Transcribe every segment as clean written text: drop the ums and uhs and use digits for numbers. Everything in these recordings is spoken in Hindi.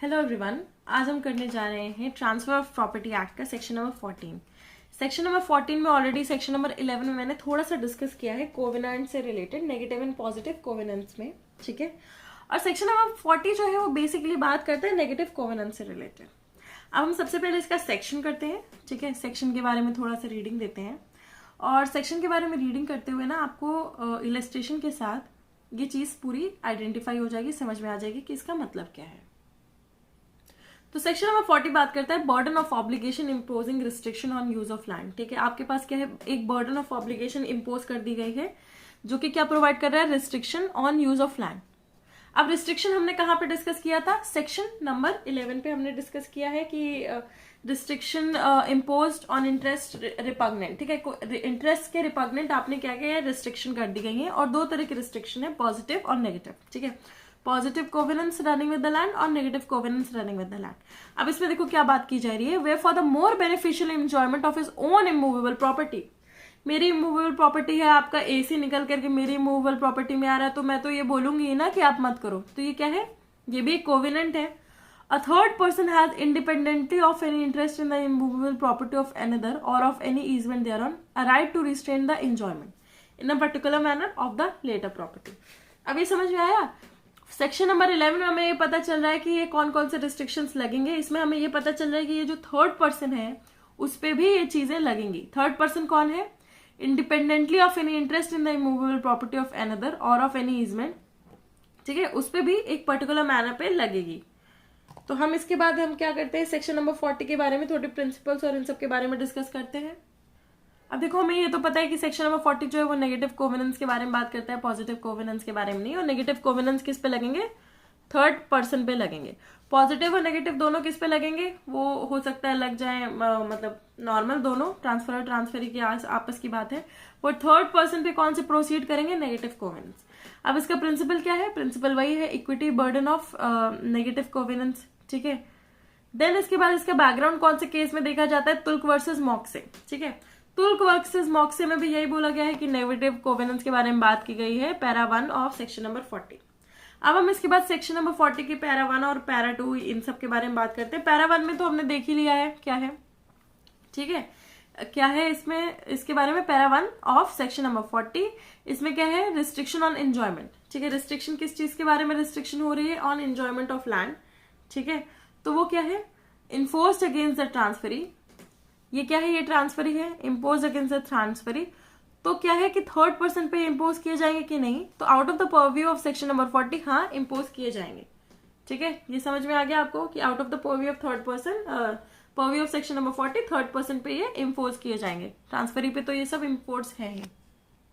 हेलो एवरीवन, आज हम करने जा रहे हैं ट्रांसफर ऑफ प्रॉपर्टी एक्ट का सेक्शन नंबर 14। सेक्शन नंबर 14 में ऑलरेडी सेक्शन नंबर 11 में मैंने थोड़ा सा डिस्कस किया है कोवेनेंट से related, negative and positive covenants में, ठीक है। और सेक्शन नंबर 40 जो है वो बेसिकली बात करता है नेगेटिव कोवेनेंट से रिलेटेड। अब हम सबसे पहले इसका सेक्शन करते हैं, ठीक है। सेक्शन के बारे में थोड़ा सा रीडिंग देते हैं और सेक्शन के बारे में रीडिंग करते हुए ना आपको इलस्ट्रेशन के साथ ये चीज पूरी आइडेंटिफाई हो जाएगी, समझ में आ जाएगी कि इसका मतलब क्या है। तो सेक्शन नंबर 40 बात करता है burden of obligation imposing restriction on use of land, ठीक है। आपके पास क्या है, एक बर्डन ऑफ ऑब्लिगेशन इम्पोज कर दी गई है जो कि क्या प्रोवाइड कर रहा है, restriction on use of land. अब रिस्ट्रिक्शन हमने कहां पे डिस्कस किया था, सेक्शन नंबर 11 पे हमने डिस्कस किया है कि restriction imposed on interest repugnant, ठीक है। इंटरेस्ट के रिपग्नेंट आपने क्या किया है, रिस्ट्रिक्शन कर दी गई है। और दो तरह की रिस्ट्रिक्शन है, पॉजिटिव और नेगेटिव, ठीक है। Positive covenants running with the land और negative covenants running with the land. अब इसमें देखो क्या बात की जा रही है, way for the more beneficial enjoyment of his own immovable property. मेरी इमूवेबल प्रॉपर्टी है, आपका एसी निकल करके मेरी इमूवेबल प्रॉपर्टी में आ रहा है, तो मैं तो ये बोलूंगी ना कि आप मत करो। तो ये क्या है, ये भी एक कोवेनेंट है। A third person has independently of any interest in the immovable property of another or of any easement thereon a right to restrain the enjoyment in a particular manner of the latter property. अब ये समझ में आया। सेक्शन नंबर 11 में हमें ये पता चल रहा है कि ये कौन कौन से रिस्ट्रिक्शंस लगेंगे। इसमें हमें ये पता चल रहा है कि ये जो थर्ड पर्सन है उस पे भी ये चीजें लगेंगी। थर्ड पर्सन कौन है, independently of any interest in the immovable property of another or of any easement, ठीक है, उस पे भी एक पर्टिकुलर मैनर पे लगेगी। तो हम इसके बाद हम क्या करते हैं, सेक्शन नंबर 40 के बारे में थोड़े प्रिंसिपल्स और इन सब के बारे में डिस्कस करते हैं। अब देखो हमें ये तो पता है कि सेक्शन नंबर 40 जो है वो नेगेटिव कोवेनेंस के बारे में बात करता है, पॉजिटिव कोवेनेंस के बारे में नहीं। और नेगेटिव कोवेनेंस किस पे लगेंगे, थर्ड पर्सन पे लगेंगे। पॉजिटिव और नेगेटिव दोनों किस पे लगेंगे, वो हो सकता है लग जाए मतलब नॉर्मल दोनों, ट्रांसफर और ट्रांसफरी की आपस की बात है। वो थर्ड पर्सन पे कौन से प्रोसीड करेंगे, नेगेटिव कोवेनेंस। अब इसका प्रिंसिपल क्या है, प्रिंसिपल वही है, इक्विटी बर्डन ऑफ नेगेटिव कोवेनेंस, ठीक है। देन इसके बाद इसका बैकग्राउंड कौन से केस में देखा जाता है, तुल्क वर्सेस मॉक्से, ठीक है। तुल्क वर्सेस मॉक्से में भी यही बोला गया है कि नेगेटिव कोवेनेंस के बारे में बात की गई है, पैरा 1 ऑफ सेक्शन नंबर 40। अब हम इसके बाद सेक्शन नंबर 40 के पैरा 1 और पैरा 2 इन सब के बारे में बात करते हैं। पैरा 1 में तो हमने देख ही लिया है क्या है, ठीक है, क्या है इसमें, इसके बारे में पैरा 1 ऑफ सेक्शन नंबर 40। इसमें क्या है, रिस्ट्रिक्शन ऑन एंजॉयमेंट, ठीक है। रिस्ट्रिक्शन किस चीज के बारे में रिस्ट्रिक्शन हो रही है, ऑन एंजॉयमेंट ऑफ लैंड, ठीक है। तो वो क्या है, इन्फोर्स्ड अगेंस्ट द ट्रांसफरी। ये क्या है, ये ट्रांसफरी है, इम्पोज अगेंस्ट द ट्रांसफरी। तो क्या है कि थर्ड पर्सन पे इम्पोज किए जाएंगे कि नहीं, तो out of the purview of section number 40 हाँ इम्पोज किए जाएंगे, ठीक है। ये समझ में आ गया आपको कि out of the purview of third person, purview of section number 40 third person पे ये इम्पोज किए जाएंगे, ट्रांसफरी पे तो ये सब इम्पोर्ट्स है ही।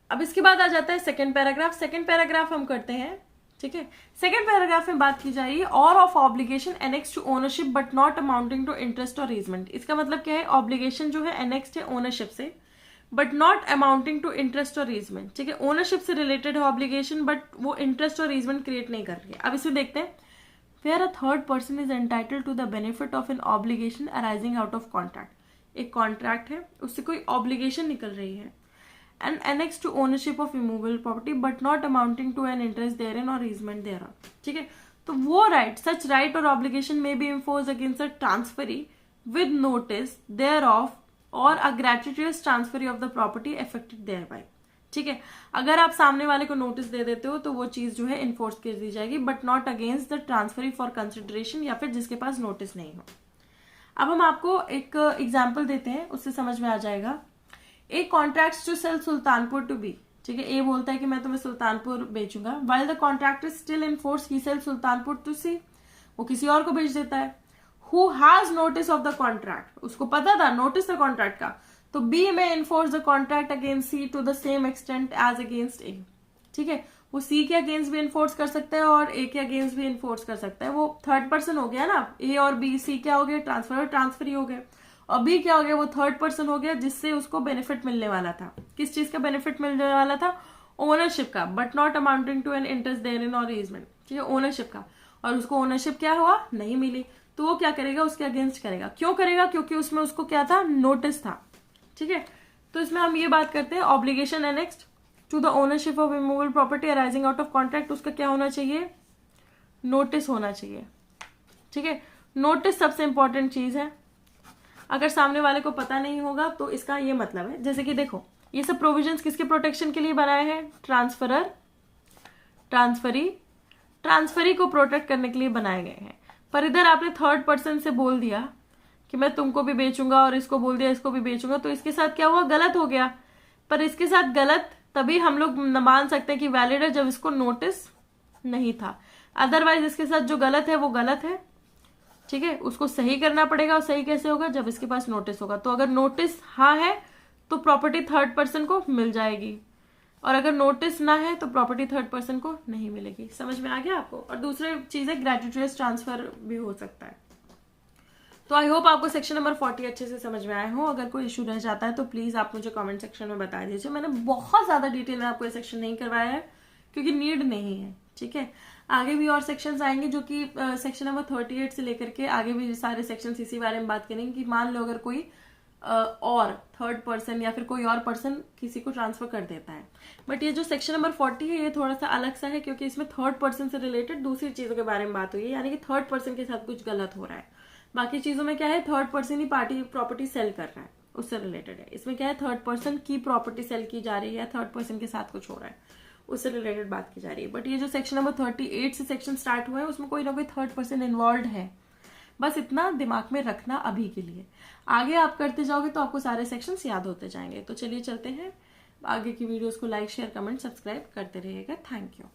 अब इसके बाद आ जाता है सेकेंड पैराग्राफ। सेकेंड पैराग्राफ हम करते हैं, ठीक है। सेकेंड पैराग्राफ में बात की जा रही है और of obligation annex to ownership but not amounting to interest और ईजमेंट। इसका मतलब क्या है, ऑब्लिगेशन जो है एनेक्स्ड है ओनरशिप से but not amounting to interest और ईजमेंट, ठीक है। ओनरशिप से रिलेटेड है ऑब्लिगेशन बट वो इंटरेस्ट और ईजमेंट क्रिएट नहीं कर रही है। अब इसे देखते हैं, where a third person is entitled to the benefit of an obligation arising out of contract. एक कॉन्ट्रैक्ट है, उससे कोई ऑब्लिगेशन निकल रही है and annexed to ownership of immovable property but not amounting to an interest therein or easement thereon, ठीक है। तो वो राइट, सच राइट और ऑब्लिगेशन में be impose against a transferee with notice thereof or a gratuitous transferee of the property affected thereby, ठीक है। अगर आप सामने वाले को नोटिस दे देते हो तो वो चीज जो है इन्फोर्स कर दी जाएगी but not against the transferee for consideration, या फिर जिसके पास नोटिस नहीं हो। अब हम आपको एक एग्जाम्पल देते हैं, उससे समझ में आ जाएगा। A contract to sell Sultanpur to B, ठीक है। ए बोलता है कि मैं तुम्हें सुल्तानपुर बेचूंगा, while the contract is still in force he sells Sultanpur to C, वो किसी और को बेच देता है। Who has notice of the contract, उसको पता था नोटिस था कॉन्ट्रैक्ट का, तो B may enforce the contract against C to the same extent as against A, ठीक है। वो सी के अगेंस्ट भी इन्फोर्स कर सकता है और ए के अगेंस्ट भी इन्फोर्स कर सकता है। वो थर्ड पर्सन हो गया ना, ए और बी, सी क्या हो गया, ट्रांसफर और ट्रांसफर ही हो गया, और बी क्या हो गया, वो थर्ड पर्सन हो गया जिससे उसको बेनिफिट मिलने वाला था। किस चीज का बेनिफिट मिलने वाला था, ओनरशिप का, but not amounting to an interest therein or easement, ठीक है, ओनरशिप का। और उसको ओनरशिप क्या हुआ, नहीं मिली, तो वो क्या करेगा, उसके अगेंस्ट करेगा। क्यों करेगा, क्योंकि उसमें उसको क्या था, नोटिस था, ठीक है। तो इसमें हम ये बात करते हैं obligation annexed to the ownership of immovable property arising out of contract, उसका क्या होना चाहिए, नोटिस होना चाहिए, ठीक है, नोटिस सबसे इंपॉर्टेंट चीज है। अगर सामने वाले को पता नहीं होगा तो इसका ये मतलब है, जैसे कि देखो ये सब प्रोविजंस किसके प्रोटेक्शन के लिए बनाए हैं, ट्रांसफरर, ट्रांसफरी को प्रोटेक्ट करने के लिए बनाए गए हैं। पर इधर आपने थर्ड पर्सन से बोल दिया कि मैं तुमको भी बेचूंगा और इसको बोल दिया इसको भी बेचूंगा, तो इसके साथ क्या हुआ, गलत हो गया। पर इसके साथ गलत तभी हम लोग मान सकते हैं कि वैलिड है जब इसको नोटिस नहीं था, अदरवाइज इसके साथ जो गलत है वो गलत है। ठीक है, उसको सही करना पड़ेगा, और सही कैसे होगा, जब इसके पास नोटिस होगा। तो अगर नोटिस हाँ है तो प्रॉपर्टी थर्ड पर्सन को मिल जाएगी, और अगर नोटिस ना है तो प्रॉपर्टी थर्ड पर्सन को नहीं मिलेगी। समझ में आ गया आपको। और दूसरी चीज है ग्रेट्यूटोरियस ट्रांसफर भी हो सकता है। तो आई होप आपको सेक्शन नंबर 40 अच्छे से समझ में आए हो। अगर कोई इशू रह जाता है तो प्लीज आप मुझे कमेंट सेक्शन में बता दीजिए। मैंने बहुत ज्यादा डिटेल में आपको ये सेक्शन नहीं करवाया है क्योंकि नीड नहीं है। ठीक है, आगे भी और सेक्शंस आएंगे जो कि सेक्शन नंबर 38 से लेकर के आगे भी सारे सेक्शन इसी बारे में बात करेंगे कि मान लो अगर कोई और थर्ड पर्सन या फिर कोई और पर्सन किसी को ट्रांसफर कर देता है। बट ये जो सेक्शन नंबर 40 है ये थोड़ा सा अलग सा है क्योंकि इसमें थर्ड पर्सन से रिलेटेड दूसरी चीजों के बारे में बात हुई है, यानी कि थर्ड पर्सन के साथ कुछ गलत हो रहा है। बाकी चीजों में क्या है, थर्ड पर्सन ही पार्टी प्रॉपर्टी सेल कर रहा है, उससे रिलेटेड है। इसमें क्या है, थर्ड पर्सन की प्रॉपर्टी सेल की जा रही है, थर्ड पर्सन के साथ कुछ हो रहा है, उससे रिलेटेड बात की जा रही है। बट ये जो सेक्शन नंबर 38 से सेक्शन स्टार्ट हुआ है उसमें कोई ना कोई थर्ड पर्सन इन्वॉल्व है, बस इतना दिमाग में रखना अभी के लिए। आगे आप करते जाओगे तो आपको सारे सेक्शंस याद होते जाएंगे। तो चलिए चलते हैं आगे की वीडियोस को लाइक शेयर कमेंट सब्सक्राइब करते रहिएगा। Thank you.